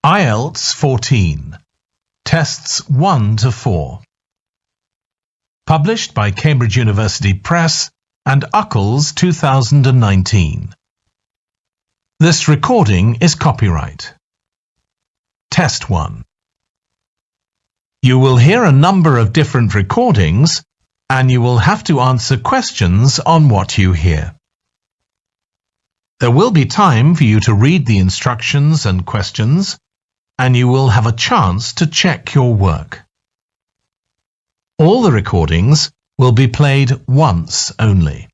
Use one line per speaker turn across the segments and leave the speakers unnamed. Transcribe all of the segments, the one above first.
Ielts 14, Tests 1 to 4. Published by Cambridge University Press and Uckles 2019. This recording is copyright. Test 1. You will hear a number of different recordings and you will have to answer questions on what you hear. There will be time for you to read the instructions and questions, and you will have a chance to check your work. All the recordings will be played once only.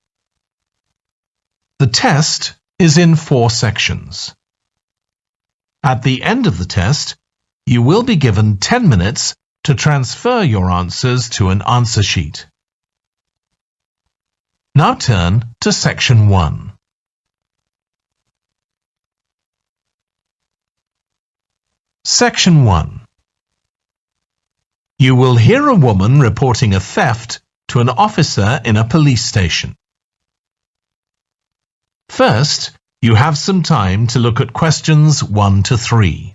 The test is in 4 sections. At the end of the test, you will be given 10 minutes to transfer your answers to an answer sheet. Now turn to Section 1. Section 1. You will hear a woman reporting a theft to an officer in a police station. First, you have some time to look at questions 1 to 3.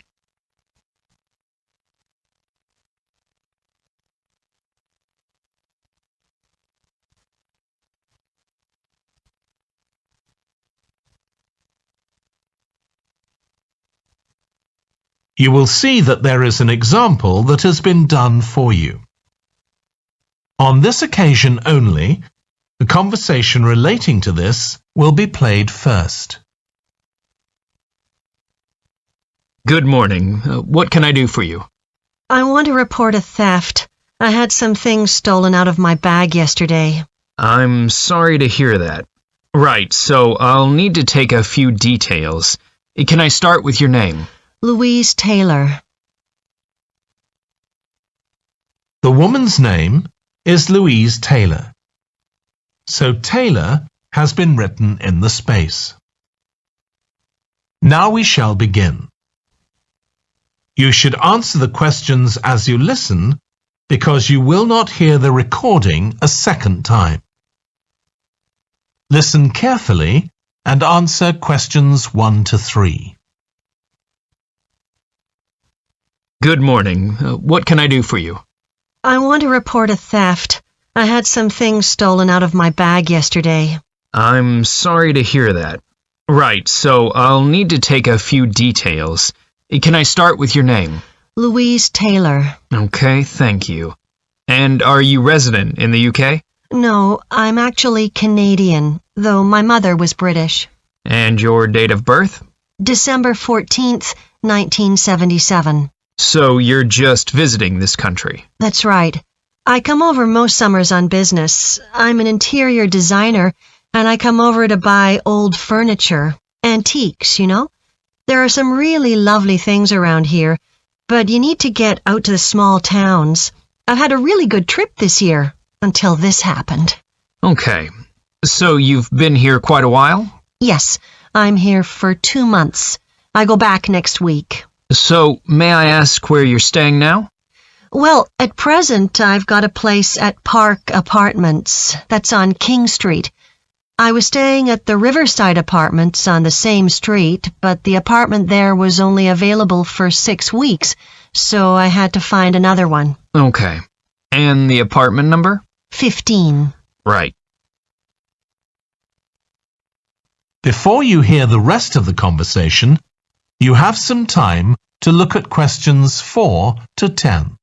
You will see that there is an example that has been done for you. On this occasion only, the conversation relating to this will be played first.
Good morning. What can I do for you?
I want to report a theft. I had some things stolen out of my bag yesterday.
I'm sorry to hear that. Right, so I'll need to take a few details. Can I start with your name?
Louise Taylor.
The woman's name is Louise Taylor. So Taylor has been written in the space. Now we shall begin. You should answer the questions as you listen because you will not hear the recording a second time. Listen carefully and answer questions 1 to 3.
Good morning. What can I do for you?
I want to report a theft. I had some things stolen out of my bag yesterday.
I'm sorry to hear that. Right, so I'll need to take a few details. Can I start with your name?
Louise Taylor.
Okay, thank you. And are you resident in the UK?
No, I'm actually Canadian, though my mother was British.
And your date of birth?
December 14th, 1977.
So you're just visiting this country?
That's right. I come over most summers on business. I'm an interior designer, and I come over to buy old furniture, antiques, you know. There are some really lovely things around here, but you need to get out to the small towns. I've had a really good trip this year, until this happened.
Okay. So you've been here quite a while?
Yes, I'm here for 2 months. I go back next week.
So, may I ask where you're staying now?
Well, at present, I've got a place at Park Apartments. That's on King Street. I was staying at the Riverside Apartments on the same street, but the apartment there was only available for 6 weeks, so I had to find another one.
Okay. And the apartment number?
15.
Right.
Before you hear the rest of the conversation, you have some time to look at questions 4 to 10.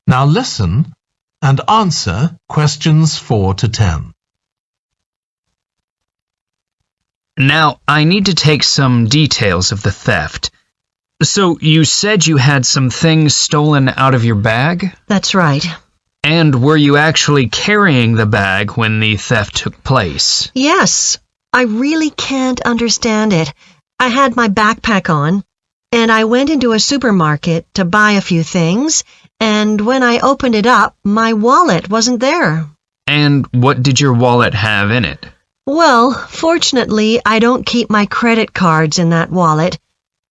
Now listen and answer questions 4 to 10.
Now, I need to take some details of the theft. So, you said you had some things stolen out of your bag?
That's right.
And were you actually carrying the bag when the theft took place?
Yes. I really can't understand it. I had my backpack on, and I went into a supermarket to buy a few things, and when I opened it up, my wallet wasn't there.
And what did your wallet have in it?
Well, fortunately, I don't keep my credit cards in that wallet.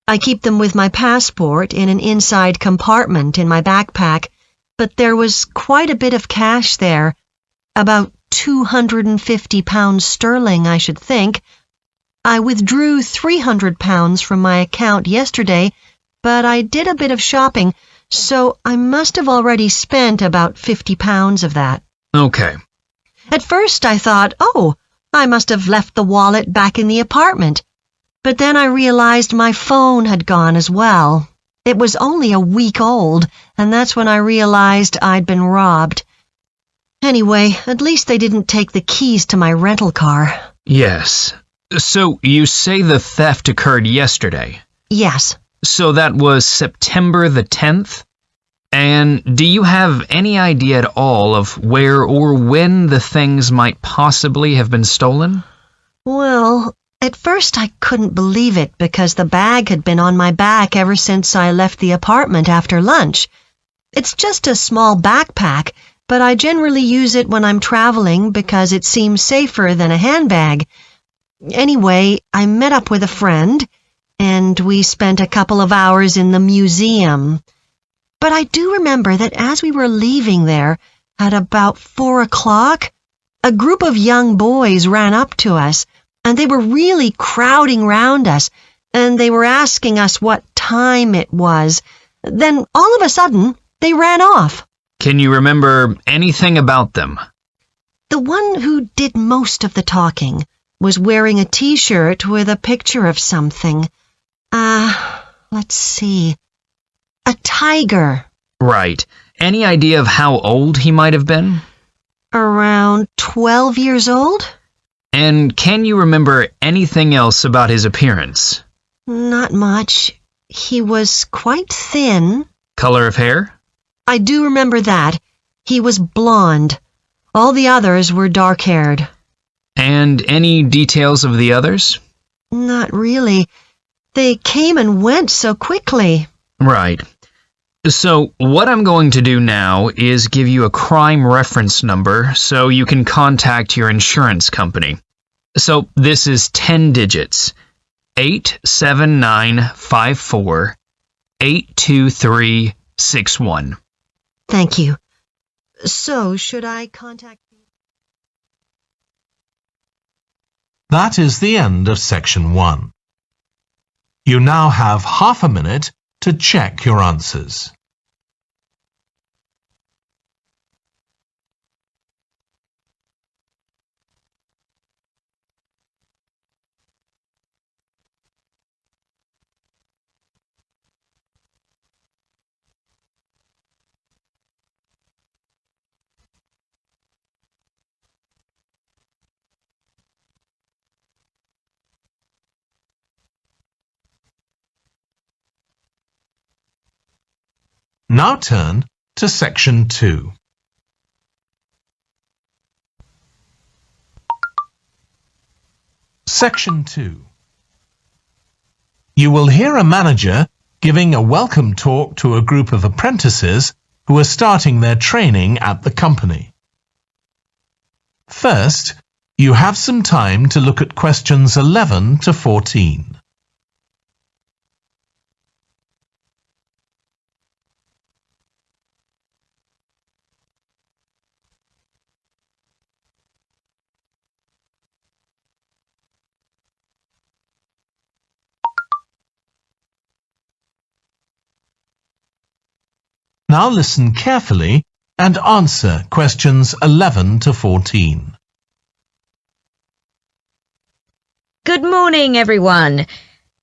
I keep them with my passport in an inside compartment in my backpack, but there was quite a bit of cash there, about £250 sterling, I should think. I withdrew £300 from my account yesterday, but I did a bit of shopping, so I must have already spent about £50 of that.
Okay.
At first I thought, oh, I must have left the wallet back in the apartment. But then I realized my phone had gone as well. It was only a week old, and that's when I realized I'd been robbed. Anyway, at least they didn't take the keys to my rental car.
Yes. So you say the theft occurred yesterday?
Yes.
So that was September the 10th? And do you have any idea at all of where or when the things might possibly have been stolen?
Well, at first I couldn't believe it because the bag had been on my back ever since I left the apartment after lunch. It's just a small backpack, but I generally use it when I'm traveling because it seems safer than a handbag. Anyway, I met up with a friend, and we spent a couple of hours in the museum. But I do remember that as we were leaving there, at about 4 o'clock, a group of young boys ran up to us, and they were really crowding round us, and they were asking us what time it was. Then, all of a sudden, they ran off.
Can you remember anything about them?
The one who did most of the talking was wearing a T-shirt with a picture of something. Let's see. A tiger.
Right. Any idea of how old he might have been?
Around 12 years old?
And can you remember anything else about his appearance?
Not much. He was quite thin.
Color of hair?
I do remember that. He was blonde. All the others were dark-haired.
And any details of the others?
Not really. They came and went so quickly.
Right. So what I'm going to do now is give you a crime reference number so you can contact your insurance company. So this is 10 digits. 87954 82361.
Thank you. So, should I contact you?
That is the end of section 1. You now have half a minute to check your answers. Now turn to section 2. Section 2. You will hear a manager giving a welcome talk to a group of apprentices who are starting their training at the company. First, you have some time to look at questions 11 to 14. Now listen carefully and answer questions 11 to 14.
Good morning, everyone.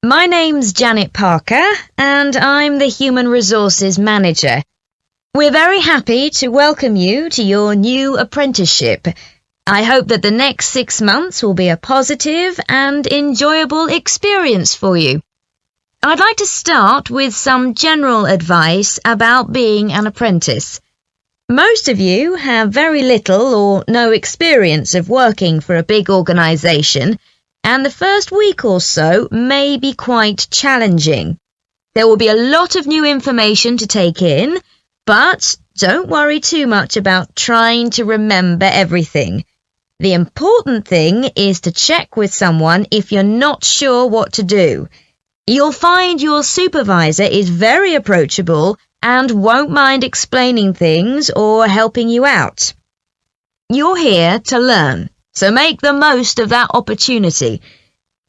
My name's Janet Parker, and I'm the Human Resources Manager. We're very happy to welcome you to your new apprenticeship. I hope that the next 6 months will be a positive and enjoyable experience for you. I'd like to start with some general advice about being an apprentice. Most of you have very little or no experience of working for a big organisation, and the first week or so may be quite challenging. There will be a lot of new information to take in, but don't worry too much about trying to remember everything. The important thing is to check with someone if you're not sure what to do. You'll find your supervisor is very approachable and won't mind explaining things or helping you out. You're here to learn, so make the most of that opportunity.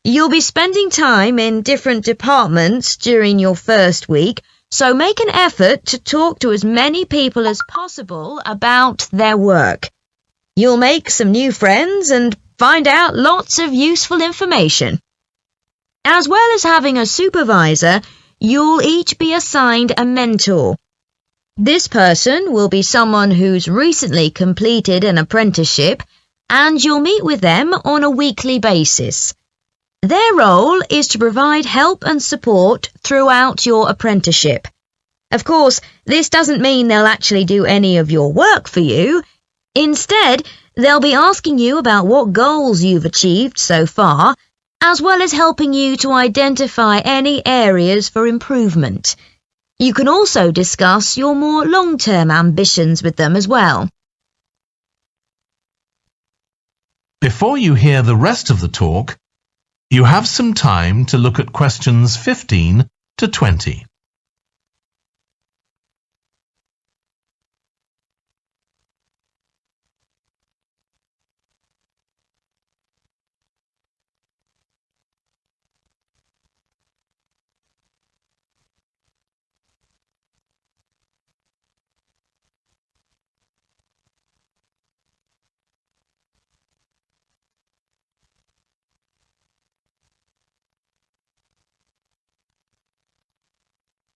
You'll be spending time in different departments during your first week, so make an effort to talk to as many people as possible about their work. You'll make some new friends and find out lots of useful information. As well as having a supervisor, you'll each be assigned a mentor. This person will be someone who's recently completed an apprenticeship, and you'll meet with them on a weekly basis. Their role is to provide help and support throughout your apprenticeship. Of course, this doesn't mean they'll actually do any of your work for you. Instead, they'll be asking you about what goals you've achieved so far, as well as helping you to identify any areas for improvement. You can also discuss your more long-term ambitions with them as well.
Before you hear the rest of the talk, you have some time to look at questions 15 to 20.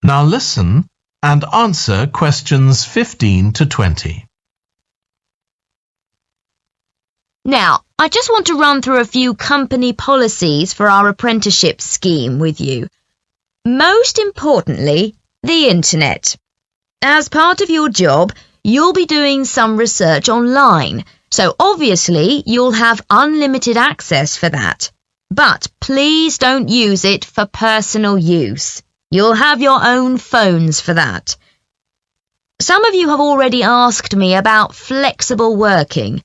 Now listen and answer questions 15 to 20.
Now, I just want to run through a few company policies for our apprenticeship scheme with you. Most importantly, the internet. As part of your job, you'll be doing some research online, so obviously you'll have unlimited access for that. But please don't use it for personal use. You'll have your own phones for that. Some of you have already asked me about flexible working.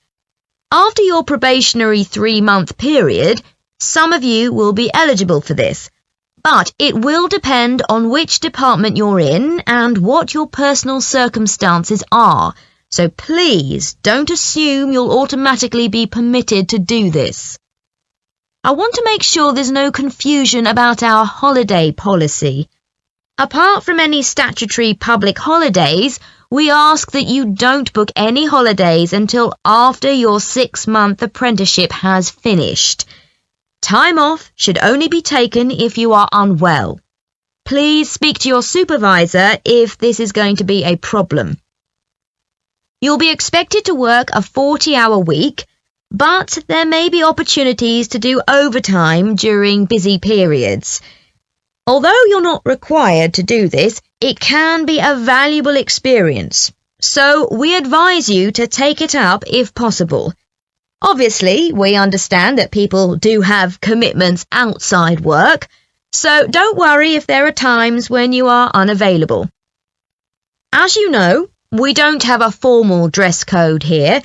After your probationary 3-month period, some of you will be eligible for this, but it will depend on which department you're in and what your personal circumstances are, so please don't assume you'll automatically be permitted to do this. I want to make sure there's no confusion about our holiday policy. Apart from any statutory public holidays, we ask that you don't book any holidays until after your 6-month apprenticeship has finished. Time off should only be taken if you are unwell. Please speak to your supervisor if this is going to be a problem. You'll be expected to work a 40-hour week, but there may be opportunities to do overtime during busy periods. Although you're not required to do this, it can be a valuable experience, so we advise you to take it up if possible. Obviously, we understand that people do have commitments outside work, so don't worry if there are times when you are unavailable. As you know, we don't have a formal dress code here.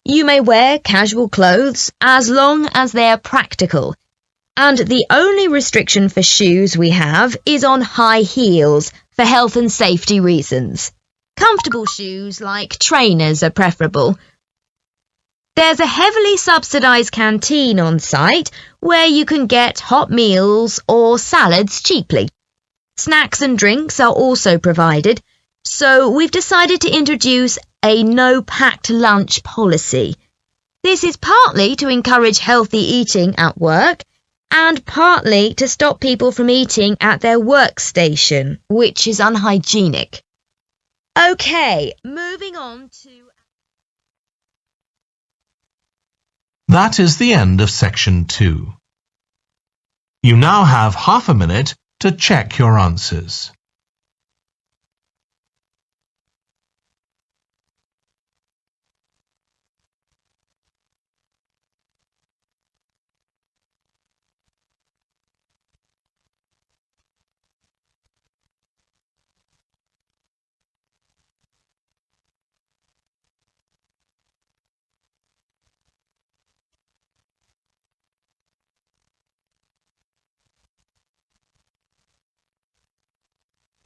You may wear casual clothes as long as they're practical. And the only restriction for shoes we have is on high heels for health and safety reasons. Comfortable shoes like trainers are preferable. There's a heavily subsidised canteen on site where you can get hot meals or salads cheaply. Snacks and drinks are also provided, so we've decided to introduce a no-packed lunch policy. This is partly to encourage healthy eating at work, and partly to stop people from eating at their workstation, which is unhygienic. Okay, moving on to...
That is the end of section 2. You now have half a minute to check your answers.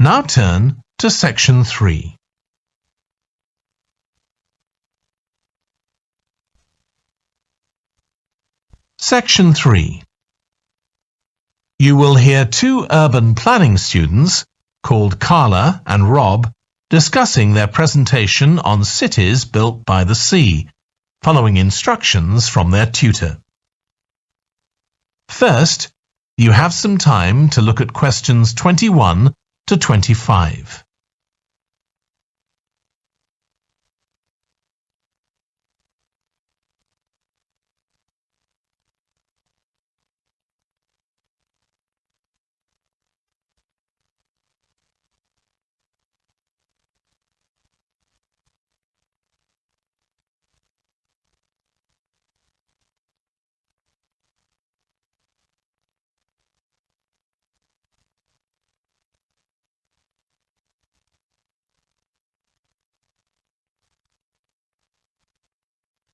Now turn to Section 3. Section 3. You will hear two urban planning students, called Carla and Rob, discussing their presentation on cities built by the sea, following instructions from their tutor. First, you have some time to look at questions 21 to 25.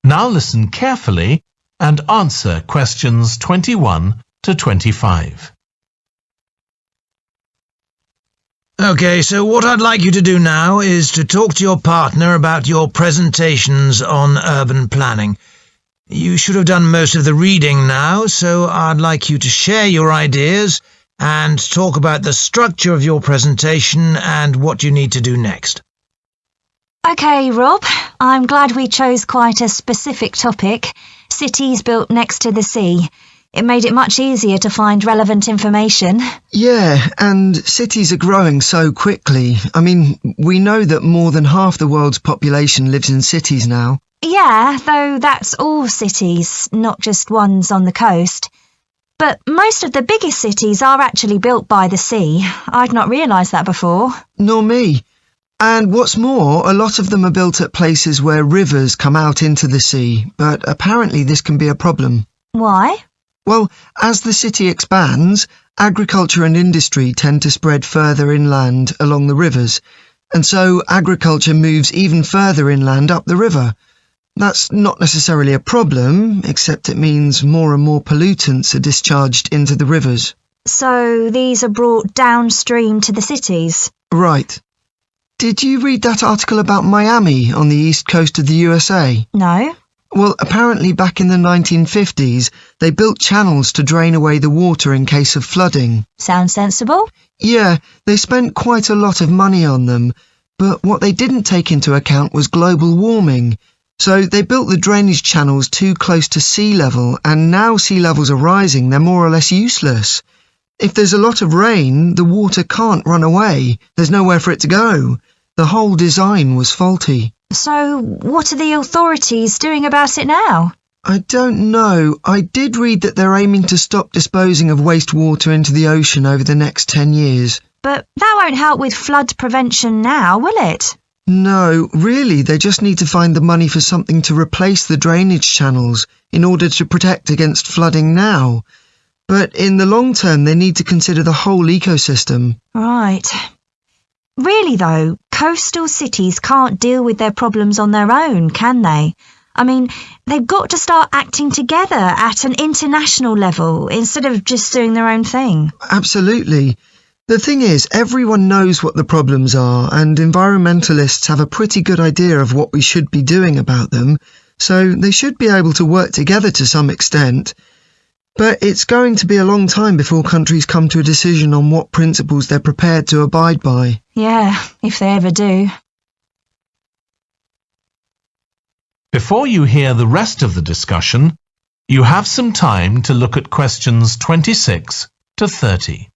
Now listen carefully and answer questions 21 to 25.
Okay, so what I'd like you to do now is to talk to your partner about your presentations on urban planning. You should have done most of the reading now, so I'd like you to share your ideas and talk about the structure of your presentation and what you need to do next.
OK, Rob, I'm glad we chose quite a specific topic, cities built next to the sea. It made it much easier to find relevant information.
Yeah, and cities are growing so quickly. I mean, we know that more than half the world's population lives in cities now.
Yeah, though that's all cities, not just ones on the coast. But most of the biggest cities are actually built by the sea. I'd not realised that before.
Nor me. And what's more, a lot of them are built at places where rivers come out into the sea, but apparently this can be a problem.
Why?
Well, as the city expands, agriculture and industry tend to spread further inland along the rivers, and so agriculture moves even further inland up the river. That's not necessarily a problem, except it means more and more pollutants are discharged into the rivers.
So these are brought downstream to the cities?
Right. Did you read that article about Miami on the east coast of the USA?
No.
Well, apparently back in the 1950s, they built channels to drain away the water in case of flooding.
Sounds sensible.
Yeah, they spent quite a lot of money on them, but what they didn't take into account was global warming. So they built the drainage channels too close to sea level, and now sea levels are rising, they're more or less useless. If there's a lot of rain, the water can't run away. There's nowhere for it to go. The whole design was faulty.
So what are the authorities doing about it now?
I don't know. I did read that they're aiming to stop disposing of wastewater into the ocean over the next 10 years.
But that won't help with flood prevention now, will it?
No, really, they just need to find the money for something to replace the drainage channels in order to protect against flooding now. But in the long term, they need to consider the whole ecosystem.
Right. Really, though, coastal cities can't deal with their problems on their own, can they? I mean, they've got to start acting together at an international level instead of just doing their own thing.
Absolutely. The thing is, everyone knows what the problems are, and environmentalists have a pretty good idea of what we should be doing about them, so they should be able to work together to some extent. But it's going to be a long time before countries come to a decision on what principles they're prepared to abide by.
Yeah, if they ever do.
Before you hear the rest of the discussion, you have some time to look at questions 26 to 30.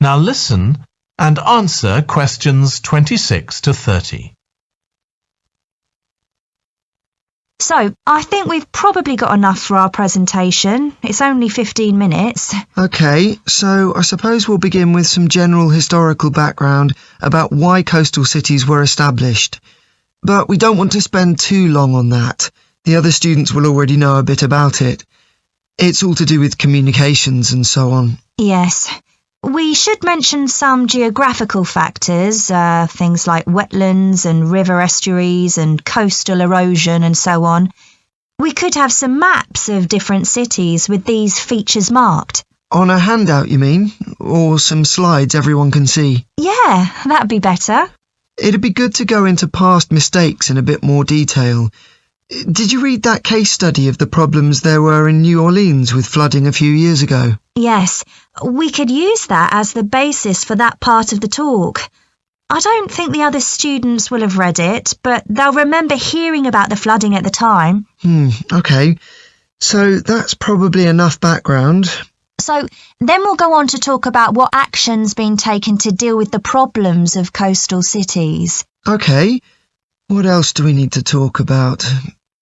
Now listen and answer questions 26 to 30.
So, I think we've probably got enough for our presentation. It's only 15 minutes.
OK, so I suppose we'll begin with some general historical background about why coastal cities were established. But we don't want to spend too long on that. The other students will already know a bit about it. It's all to do with communications and so on.
Yes. We should mention some geographical factors, things like wetlands and river estuaries and coastal erosion and so on. We could have some maps of different cities with these features marked.
On a handout, you mean? Or some slides everyone can see?
Yeah, that'd be better.
It'd be good to go into past mistakes in a bit more detail. Did you read that case study of the problems there were in New Orleans with flooding a few years ago?
Yes, we could use that as the basis for that part of the talk. I don't think the other students will have read it, but they'll remember hearing about the flooding at the time.
OK. So that's probably enough background.
So then we'll go on to talk about what action's been taken to deal with the problems of coastal cities.
OK. What else do we need to talk about?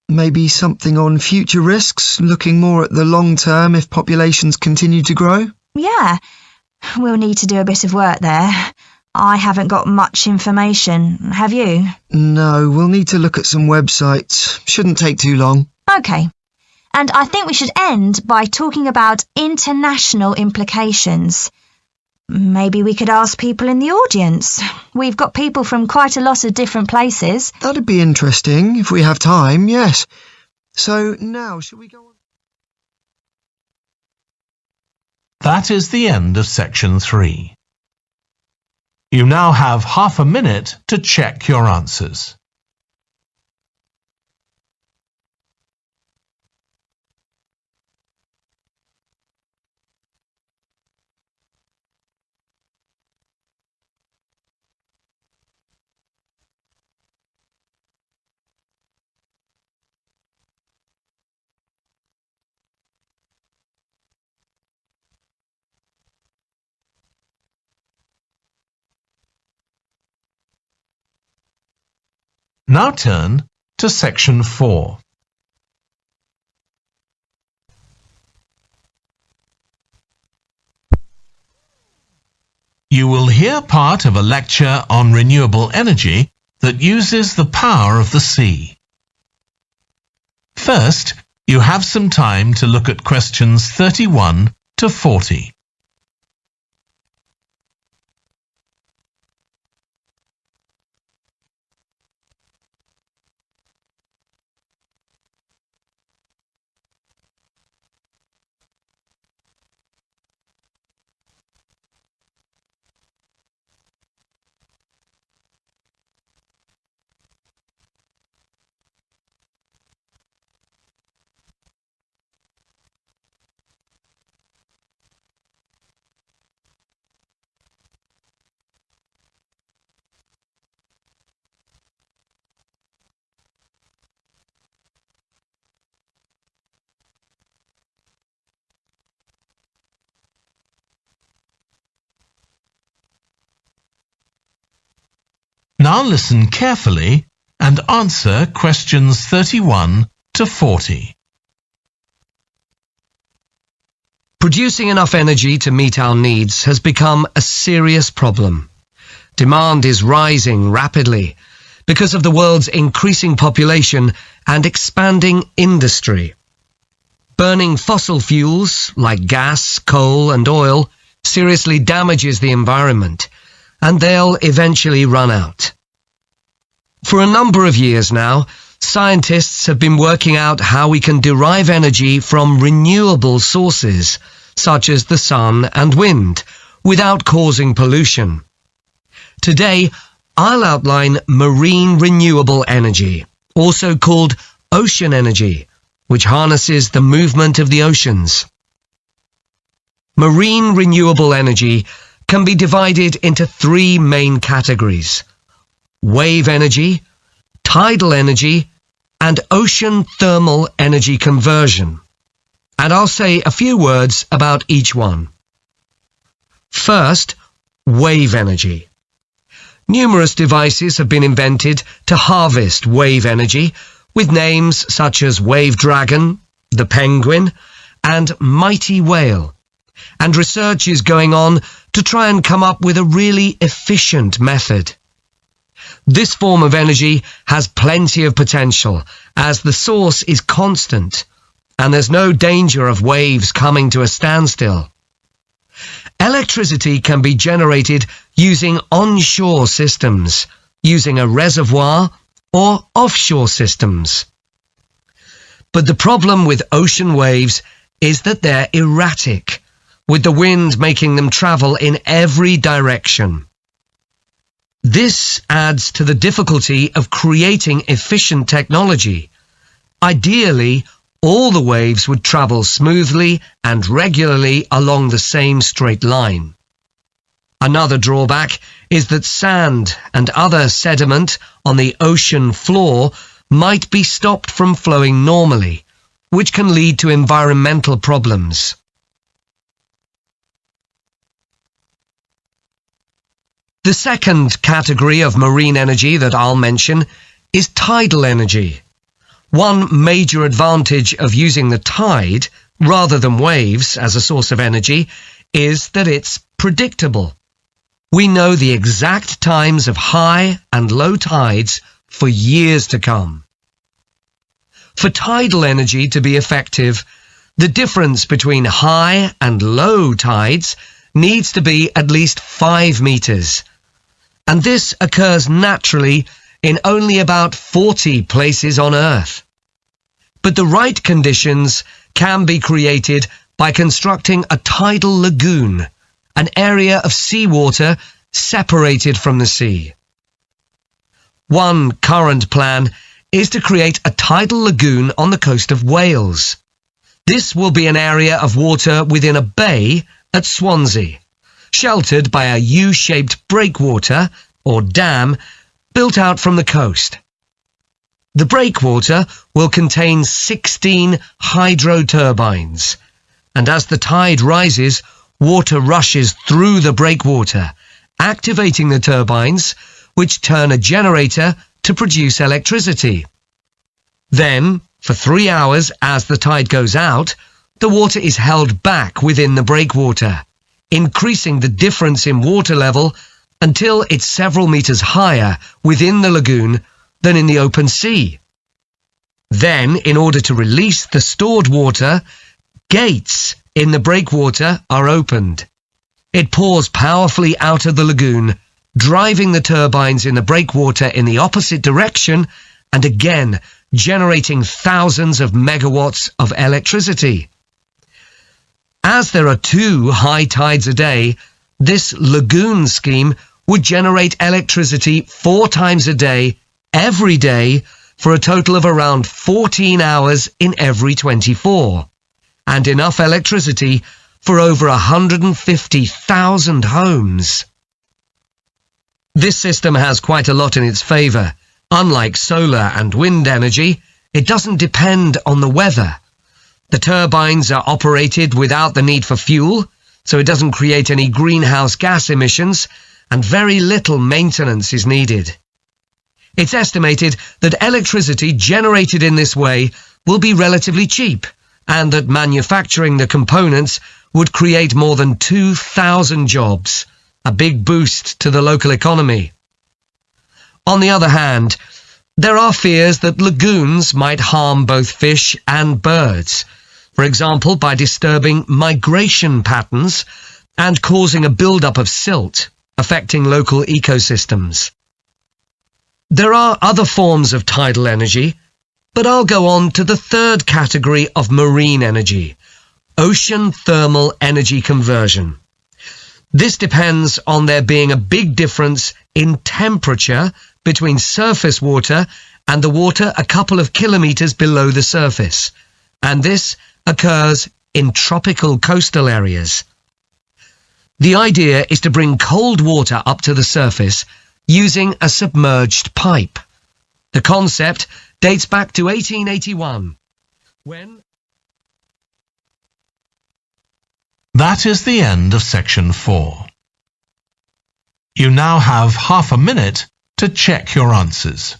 Maybe something on future risks, looking more at the long term if populations continue to grow?
Yeah, we'll need to do a bit of work there. I haven't got much information, have you?
No, we'll need to look at some websites. Shouldn't take too long.
OK. And I think we should end by talking about international implications. Maybe we could ask people in the audience. We've got people from quite a lot of different places.
That'd be interesting, if we have time, yes. So now, shall we go on?
That is the end of section 3. You now have half a minute to check your answers. Now turn to section 4. You will hear part of a lecture on renewable energy that uses the power of the sea. First, you have some time to look at questions 31 to 40. Now listen carefully and answer questions 31 to 40.
Producing enough energy to meet our needs has become a serious problem. Demand is rising rapidly because of the world's increasing population and expanding industry. Burning fossil fuels like gas, coal and oil seriously damages the environment, and they'll eventually run out. For a number of years now, scientists have been working out how we can derive energy from renewable sources, such as the sun and wind, without causing pollution. Today, I'll outline marine renewable energy, also called ocean energy, which harnesses the movement of the oceans. Marine renewable energy can be divided into 3 main categories: wave energy, tidal energy, and ocean thermal energy conversion. And I'll say a few words about each one. First, wave energy. Numerous devices have been invented to harvest wave energy, with names such as Wave Dragon, the Penguin, and Mighty Whale. And research is going on to try and come up with a really efficient method. This form of energy has plenty of potential as the source is constant and there's no danger of waves coming to a standstill. Electricity can be generated using onshore systems, using a reservoir or offshore systems. But the problem with ocean waves is that they're erratic, with the wind making them travel in every direction. This adds to the difficulty of creating efficient technology. Ideally, all the waves would travel smoothly and regularly along the same straight line. Another drawback is that sand and other sediment on the ocean floor might be stopped from flowing normally, which can lead to environmental problems. The second category of marine energy that I'll mention is tidal energy. One major advantage of using the tide rather than waves as a source of energy is that it's predictable. We know the exact times of high and low tides for years to come. For tidal energy to be effective, the difference between high and low tides needs to be at least 5 meters. And this occurs naturally in only about 40 places on Earth. But the right conditions can be created by constructing a tidal lagoon, an area of seawater separated from the sea. One current plan is to create a tidal lagoon on the coast of Wales. This will be an area of water within a bay at Swansea, sheltered by a U-shaped breakwater or dam built out from the coast. The breakwater will contain 16 hydro turbines, and as the tide rises, water rushes through the breakwater, activating the turbines, which turn a generator to produce electricity. Then, for 3 hours as the tide goes out, the water is held back within the breakwater, increasing the difference in water level until it's several meters higher within the lagoon than in the open sea. Then, in order to release the stored water, gates in the breakwater are opened. It pours powerfully out of the lagoon, driving the turbines in the breakwater in the opposite direction and again generating thousands of megawatts of electricity. As there are 2 high tides a day, this lagoon scheme would generate electricity 4 times a day, every day, for a total of around 14 hours in every 24, and enough electricity for over 150,000 homes. This system has quite a lot in its favour. Unlike solar and wind energy, it doesn't depend on the weather. The turbines are operated without the need for fuel, so it doesn't create any greenhouse gas emissions, and very little maintenance is needed. It's estimated that electricity generated in this way will be relatively cheap, and that manufacturing the components would create more than 2,000 jobs, a big boost to the local economy. On the other hand, there are fears that lagoons might harm both fish and birds, for example by disturbing migration patterns and causing a build-up of silt, affecting local ecosystems. There are other forms of tidal energy, but I'll go on to the third category of marine energy, ocean thermal energy conversion. This depends on there being a big difference in temperature between surface water and the water a couple of kilometers below the surface, and this occurs in tropical coastal areas. The idea is to bring cold water up to the surface using a submerged pipe. The concept dates back to 1881, when...
That is the end of section 4. You now have half a minute to check your answers.